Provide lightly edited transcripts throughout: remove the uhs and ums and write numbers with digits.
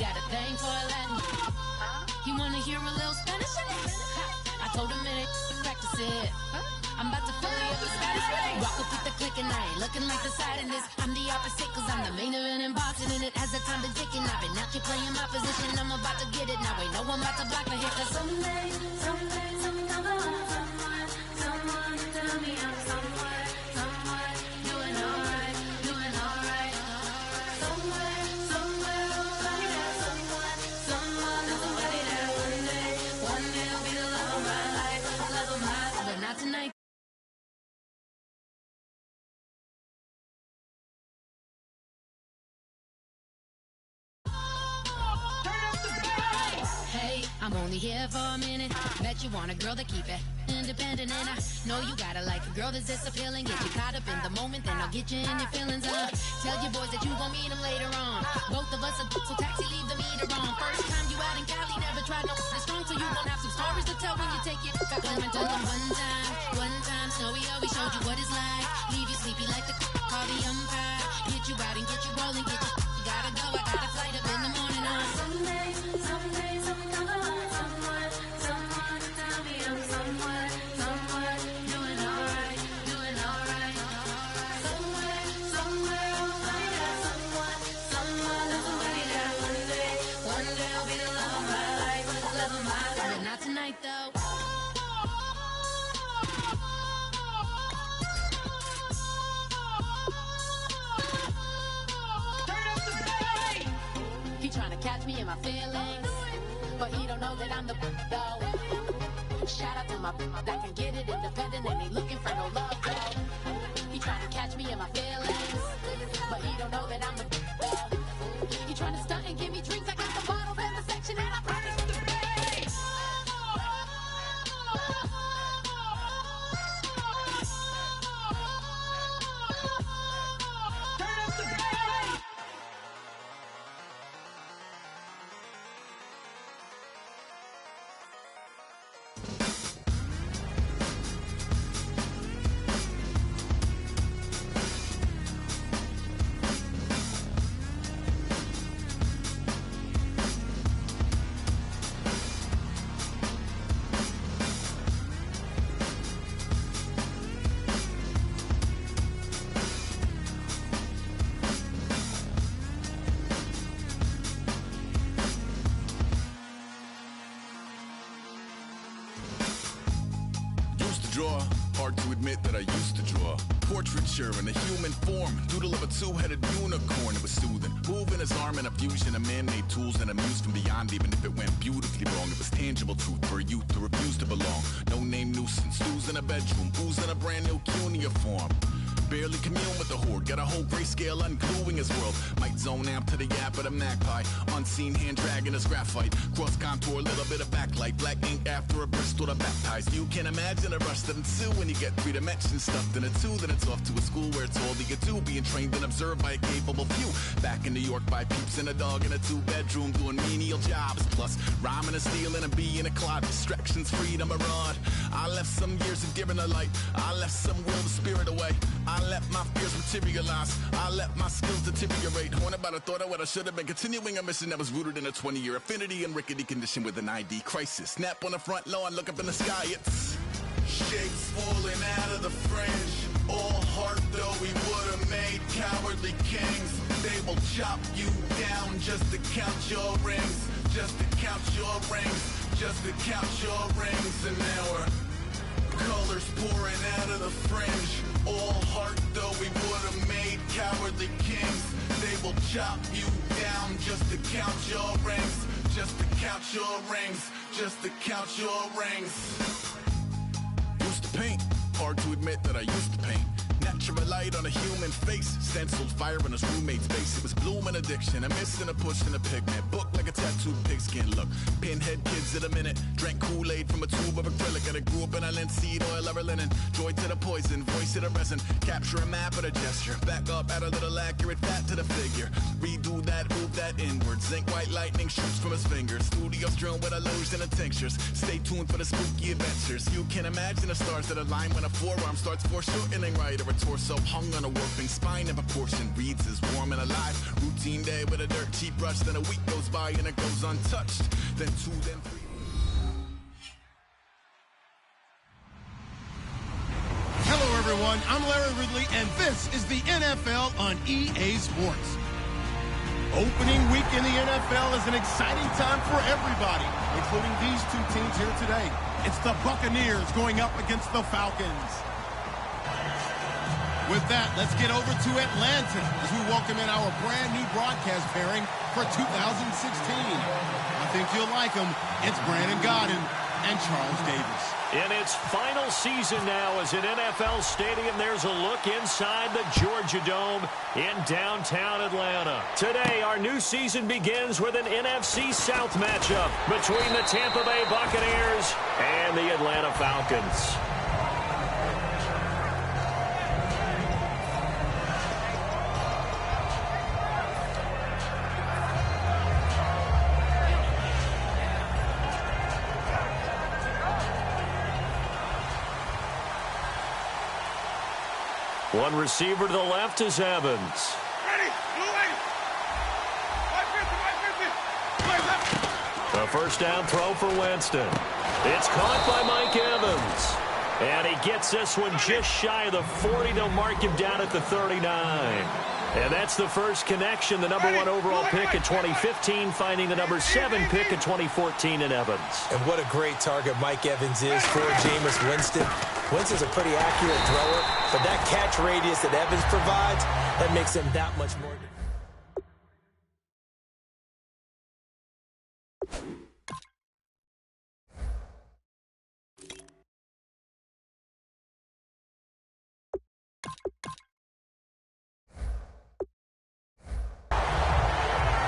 got a thing for a Latin. He wanna hear a little Spanish in it? I told him it ain't practice it. I'm about to fully up the status. Walk up with the click and I ain't looking like the side in this. I'm the opposite cause I'm the main event and boxing in it. As the time been ticking, I've been out here playing my position. I'm about to get it now. Ain't no one about to block my hit. Cause someday, someone to tell me I'm somewhere doing alright, doing alright. Somewhere, somebody there, somebody there. One day will be the love of my life, but not tonight. I'm only here for a minute. Bet you want a girl to keep it independent, and I know you gotta like a girl that's this appealing. Get you caught up in the moment, then I'll get you in your feelings. Tell your boys that you gon' meet them later on. Both of us are so taxi, leave the meter on. First time you out in Cali, never tried no strong, so you gon' have some stories to tell when you take it. I tell them one time, Snowy always showed you what it's like. Leave you sleepy like the call the umpire. Get you out and get you rolling, get you gotta go. I got a flight up in the morning on someday, catch me in my feelings, but he don't know that I'm the though. Shout out to my that can get it independent and ain't looking for no love though. He trying to catch me in my feelings, but he don't know that I'm the though. He trying to stunt and give me drinks. I got the bottles in the section and I promise to pay. Hard to admit that I used to draw portraiture in a human form, doodle of a two-headed unicorn. It was soothing, moving his arm in a fusion of man-made tools and a muse from beyond. Even if it went beautifully wrong, it was tangible truth for a youth who refused to belong. No name nuisance, stews in a bedroom, booze in a brand new cuneiform. Barely commune with the horde, got a whole grayscale ungluing his world. Might zone out to the yap of the magpie, unseen hand dragging his graphite. Cross contour, little bit of backlight, black ink after a Bristol to baptize. You can imagine a rush that ensue when you get 3 dimensions stuffed in a 2. Then it's off to a school where it's all that you do, being trained and observed by a capable few. Back in New York by peeps and a dog in a 2-bedroom doing menial jobs. Plus rhyming and stealing and being a clod, distractions, freedom, a rod. I left some years of giving a light, I left some will to spirit away. I let my fears materialize, I let my skills deteriorate. Horn about a thought of what I should have been, continuing a mission that was rooted in a 20-year affinity and rickety condition with an ID crisis. Snap on the front lawn, look up in the sky, it's shapes falling out of the fringe. All heart though we would've made cowardly kings. They will chop you down just to count your rings, just to count your rings, just to count your rings. And now we're colors pouring out of the fringe. All heart though we would've made cowardly kings. They will chop you down just to count your rings, just to count your rings, just to count your rings. Used to paint, hard to admit that I used to paint. Natural light on a human face, stenciled fire in his roommate's face. It was blooming addiction, a missing a push and a pigment. Book like a tattooed pigskin look. Pinhead kids in a minute, drank Kool-Aid from a tube of acrylic. And I grew up in a linseed oil ever linen. Joy to the poison, voice to the resin. Capture a map of a gesture, back up, add a little accurate fat to the figure. Redo that, move that inward. Zinc white lightning shoots from his fingers. Studio strewn with illusion and tinctures. Stay tuned for the spooky adventures. You can imagine the stars that align when a forearm starts foreshortening right. A retort torso hung on a warping spine of a portion reads as warm and alive. Routine day with a dirt cheap brush, then a week goes by and it goes untouched. Then 2, then 3. Hello everyone, I'm Larry Ridley and this is the NFL on EA Sports. Opening week in the NFL is an exciting time for everybody, including these two teams here today. It's the Buccaneers going up against the Falcons. With that, let's get over to Atlanta as we welcome in our brand new broadcast pairing for 2016. I think you'll like them. It's Brandon Gaudin and Charles Davis. In its final season now as an NFL stadium, there's a look inside the Georgia Dome in downtown Atlanta. Today, our new season begins with an NFC South matchup between the Tampa Bay Buccaneers and the Atlanta Falcons. One receiver to the left is Evans. A first down throw for Winston. It's caught by Mike Evans. And he gets this one just shy of the 40. They'll mark him down at the 39. And that's the first connection. The number 1 overall pick at 2015, finding the number 7 pick at 2014 in Evans. And what a great target Mike Evans is for Jameis Winston. Winston's a pretty accurate thrower, but that catch radius that Evans provides, that makes him that much more.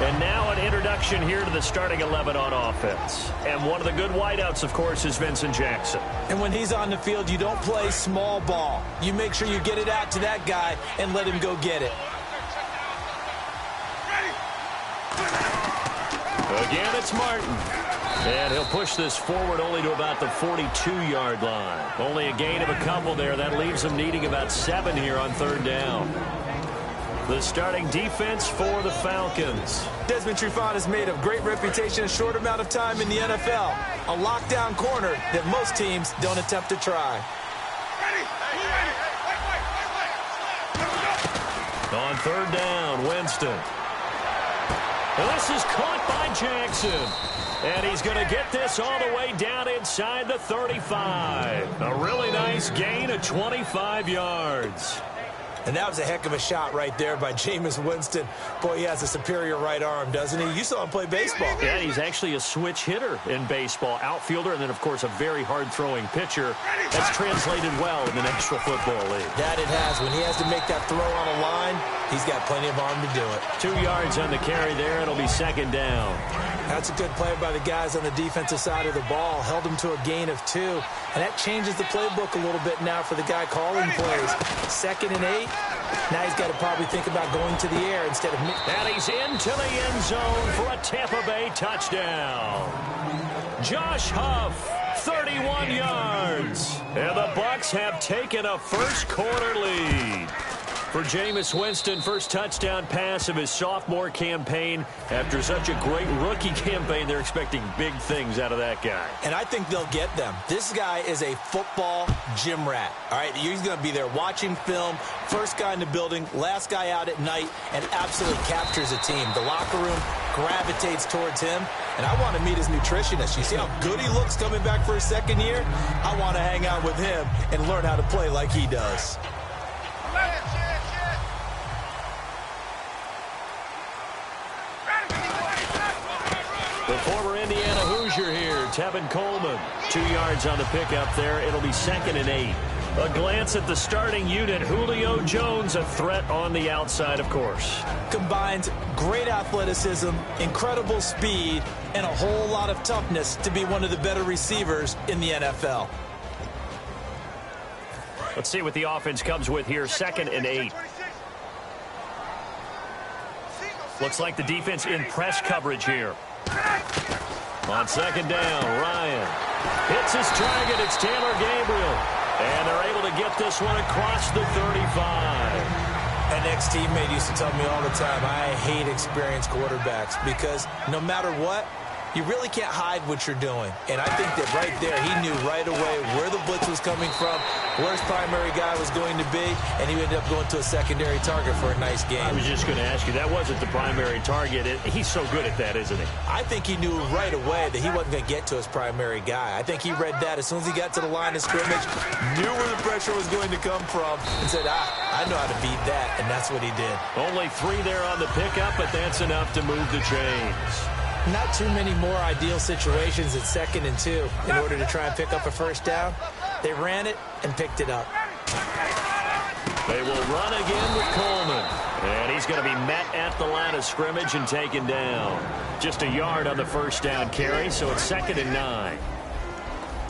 And now an introduction here to the starting 11 on offense. And one of the good wideouts, of course, is Vincent Jackson. And when he's on the field, you don't play small ball. You make sure you get it out to that guy and let him go get it. Again, it's Martin. And he'll push this forward only to about the 42-yard line. Only a gain of a couple there. That leaves him needing about 7 here on third down. The starting defense for the Falcons. Desmond Trufant has made a great reputation in a short amount of time in the NFL. A lockdown corner that most teams don't attempt to try. On third down, Winston. And this is caught by Jackson. And he's going to get this all the way down inside the 35. A really nice gain of 25 yards. And that was a heck of a shot right there by Jameis Winston. Boy, he has a superior right arm, doesn't he? You saw him play baseball. Yeah, he's actually a switch hitter in baseball. Outfielder, and then, of course, a very hard-throwing pitcher. That's translated well in the National Football League. That it has. When he has to make that throw on a line, he's got plenty of arm to do it. 2 yards on the carry there. It'll be second down. That's a good play by the guys on the defensive side of the ball. Held him to a gain of 2. And that changes the playbook a little bit now for the guy calling plays. 2nd and 8. Now he's got to probably think about going to the air instead of... And he's into the end zone for a Tampa Bay touchdown. Josh Huff, 31 yards. And the Bucs have taken a first quarter lead. For Jameis Winston, first touchdown pass of his sophomore campaign. After such a great rookie campaign, they're expecting big things out of that guy. And I think they'll get them. This guy is a football gym rat. All right, he's going to be there watching film, first guy in the building, last guy out at night, and absolutely captures a team. The locker room gravitates towards him, and I want to meet his nutritionist. You see how good he looks coming back for his second year? I want to hang out with him and learn how to play like he does. The former Indiana Hoosier here, Tevin Coleman. 2 yards on the pickup there. It'll be 2nd and 8. A glance at the starting unit. Julio Jones, a threat on the outside, of course. Combines great athleticism, incredible speed, and a whole lot of toughness to be one of the better receivers in the NFL. Let's see what the offense comes with here. 2nd and 8. Looks like the defense in press coverage here. On second down, Ryan hits his target. It's Taylor Gabriel. And they're able to get this one across the 35. An ex-teammate used to tell me all the time, I hate experienced quarterbacks because no matter what, you really can't hide what you're doing. And I think that right there, he knew right away where the blitz was coming from, where his primary guy was going to be, and he ended up going to a secondary target for a nice game. I was just going to ask you, that wasn't the primary target. He's so good at that, isn't he? I think he knew right away that he wasn't going to get to his primary guy. I think he read that as soon as he got to the line of scrimmage, knew where the pressure was going to come from, and said, I know how to beat that, and that's what he did. Only 3 there on the pickup, but that's enough to move the chains. Not too many more ideal situations at 2nd and 2 in order to try and pick up a first down. They ran it and picked it up. They will run again with Coleman. And he's going to be met at the line of scrimmage and taken down. Just a yard on the first down carry, so it's 2nd and 9.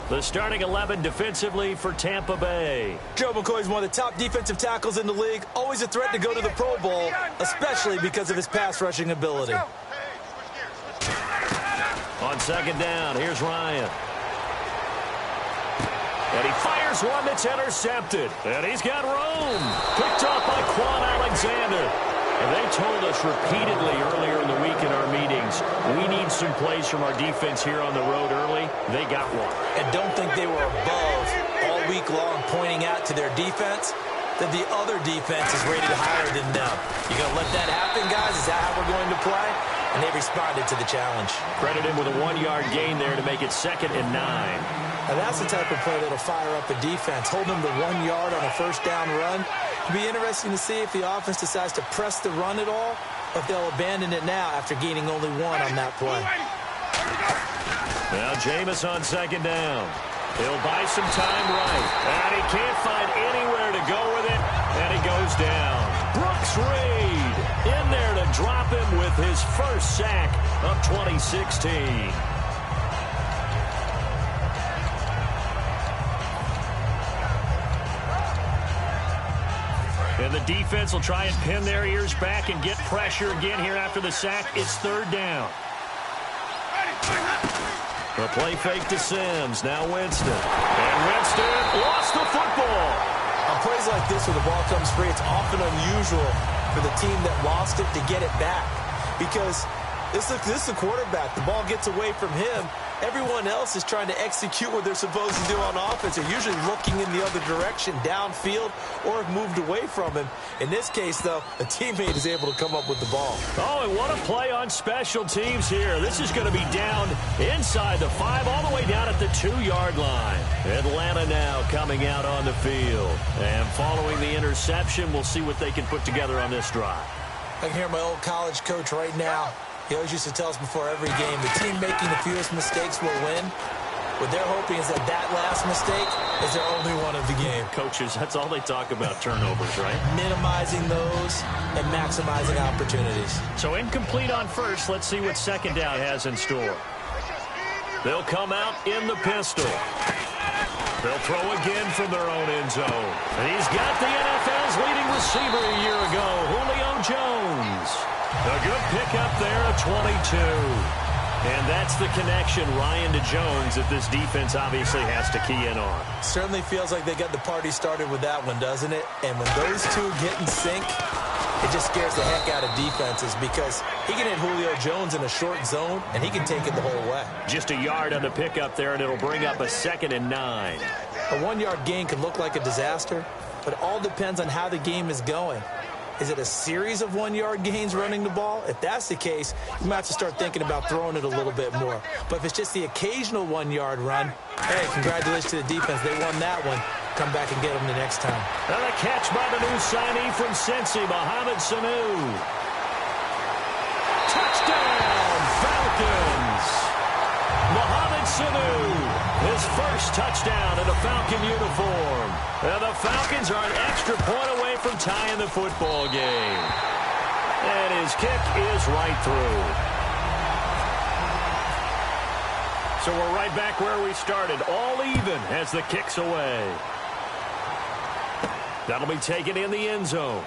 The starting 11 defensively for Tampa Bay. Joe McCoy is one of the top defensive tackles in the league. Always a threat to go to the Pro Bowl, especially because of his pass rushing ability. On 2nd down, here's Ryan. And he fires one that's intercepted. And he's got room. Picked off by Quan Alexander. And they told us repeatedly earlier in the week in our meetings, we need some plays from our defense here on the road early. They got one. And don't think they were above all week long pointing out to their defense that the other defense is rated higher than them. You going to let that happen, guys? Is that how we're going to play? And they responded to the challenge. Credit him with a 1-yard gain there to make it 2nd and 9. Now that's the type of play that'll fire up a defense. Hold them to 1 yard on a first down run. It'll be interesting to see if the offense decides to press the run at all, or if they'll abandon it now after gaining only 1 on that play. Now Jameis on 2nd down. He'll buy some time right. And he can't find anywhere to go with it. And he goes down. Brooks Reed in there to drop him with his first sack of 2016. And the defense will try and pin their ears back and get pressure again here after the sack. It's 3rd down. The play fake to Sims. Now Winston. And Winston lost the football. On plays like this where the ball comes free, it's often unusual for the team that lost it to get it back. Because this is the quarterback. The ball gets away from him. Everyone else is trying to execute what they're supposed to do on offense. They're usually looking in the other direction, downfield, or have moved away from him. In this case, though, a teammate is able to come up with the ball. Oh, and what a play on special teams here. This is going to be down inside the 5, all the way down at the 2-yard line. Atlanta now coming out on the field. And following the interception, we'll see what they can put together on this drive. I can hear my old college coach right now. He always used to tell us before every game, the team making the fewest mistakes will win. What they're hoping is that last mistake is their only one of the game. Coaches, that's all they talk about, turnovers, right? Minimizing those and maximizing opportunities. So incomplete on first. Let's see what 2nd down has in store. They'll come out in the pistol. They'll throw again from their own end zone. And he's got the NFL's leading receiver a year ago, Julio Jones. A good pickup there at 22. And that's the connection, Ryan to Jones, that this defense obviously has to key in on. Certainly feels like they got the party started with that one, doesn't it? And when those two get in sync, it just scares the heck out of defenses because he can hit Julio Jones in a short zone, and he can take it the whole way. Just a yard on the pickup there, and it'll bring up a 2nd and 9. A 1-yard gain can look like a disaster, but it all depends on how the game is going. Is it a series of 1-yard gains running the ball? If that's the case, you might have to start thinking about throwing it a little bit more. But if it's just the occasional 1-yard run, hey, congratulations to the defense. They won that one. Come back and get them the next time. And a catch by the new signee from Cincy, Mohamed Sanu. Touchdown, Falcons. Mohamed Sanu. His first touchdown in a Falcon uniform. And the Falcons are an extra point away from tying the football game. And his kick is right through. So we're right back where we started. All even as the kick's away. That'll be taken in the end zone.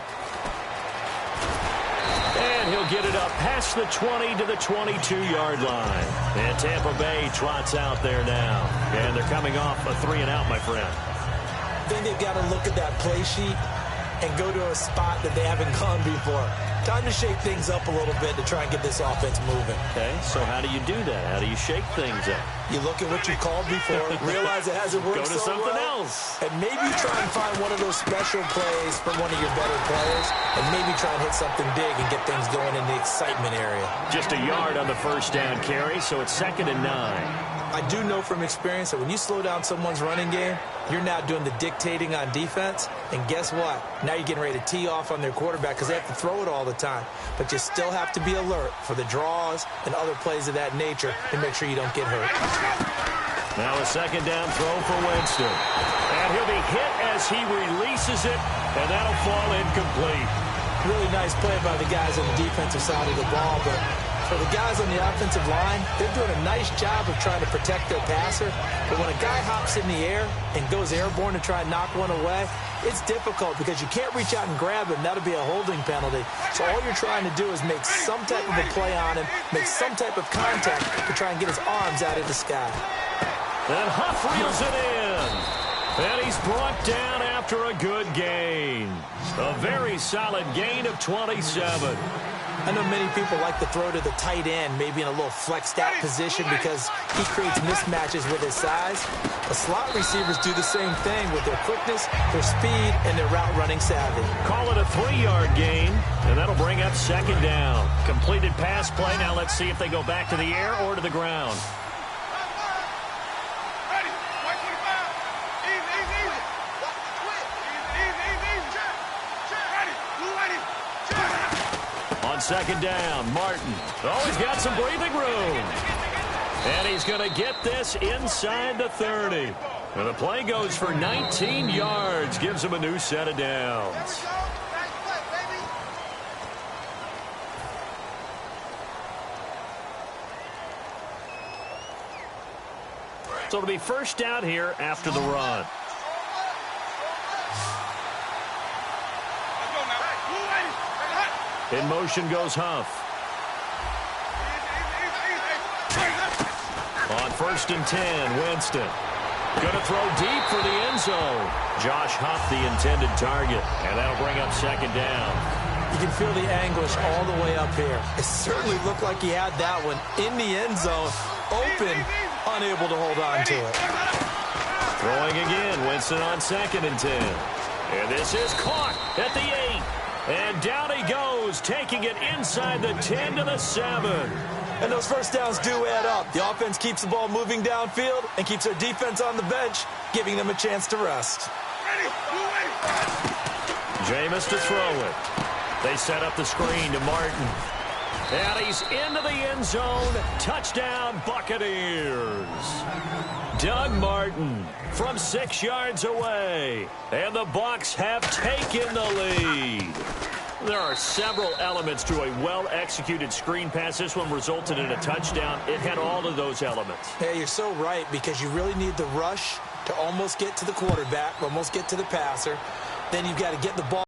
And he'll get it up past the 20 to the 22-yard line. And Tampa Bay trots out there now. And they're coming off a 3-and-out, my friend. think they've got to look at that play sheet and go to a spot that they haven't gone before. Time to shake things up a little bit to try and get this offense moving. Okay, so how do you do that? How do you shake things up? You look at what you called before, realize it hasn't worked Go to so something well, else. and maybe try and find one of those special plays from one of your better players, and maybe try and hit something big and get things going in the excitement area. Just a yard on the first down carry, so it's 2nd and 9. I do know from experience that when you slow down someone's running game, you're now doing the dictating on defense, and guess what? Now you're getting ready to tee off on their quarterback because they have to throw it all the time. But you still have to be alert for the draws and other plays of that nature to make sure you don't get hurt. Now a 2nd down throw for Winston. And he'll be hit as he releases it, and that'll fall incomplete. Really nice play by the guys on the defensive side of the ball, but for the guys on the offensive line, they're doing a nice job of trying to protect their passer. But when a guy hops in the air and goes airborne to try and knock one away, it's difficult because you can't reach out and grab him. That'll be a holding penalty. So all you're trying to do is make some type of a play on him, make some type of contact to try and get his arms out of the sky. Then Huff reels it in. And he's brought down after a good gain. A very solid gain of 27. I know many people like to throw to the tight end, maybe in a little flexed out position because he creates mismatches with his size. The slot receivers do the same thing with their quickness, their speed, and their route running savvy. Call it a 3-yard gain, and that'll bring up 2nd down. Completed pass play. Now let's see if they go back to the air or to the ground. On 2nd down, Martin. Oh, he's got some breathing room. And he's going to get this inside the 30. And the play goes for 19 yards. Gives him a new set of downs. So it'll be 1st down here after the run. In motion goes Huff. On 1st and 10, Winston. Going to throw deep for the end zone. Josh Huff, the intended target. And that'll bring up 2nd down. You can feel the anguish all the way up here. It certainly looked like he had that one in the end zone, open, unable to hold on to it. Throwing again, Winston on 2nd and 10. And this is caught at the 8. And down he goes, taking it inside the 10 to the 7. And those first downs do add up. The offense keeps the ball moving downfield and keeps their defense on the bench, giving them a chance to rest. Jameis to throw it. They set up the screen to Martin. And he's into the end zone. Touchdown, Buccaneers. Doug Martin from 6 yards away. And the Bucs have taken the lead. There are several elements to a well-executed screen pass. This one resulted in a touchdown. It had all of those elements. Yeah, you're so right, because you really need the rush to almost get to the quarterback, almost get to the passer. Then you've got to get the ball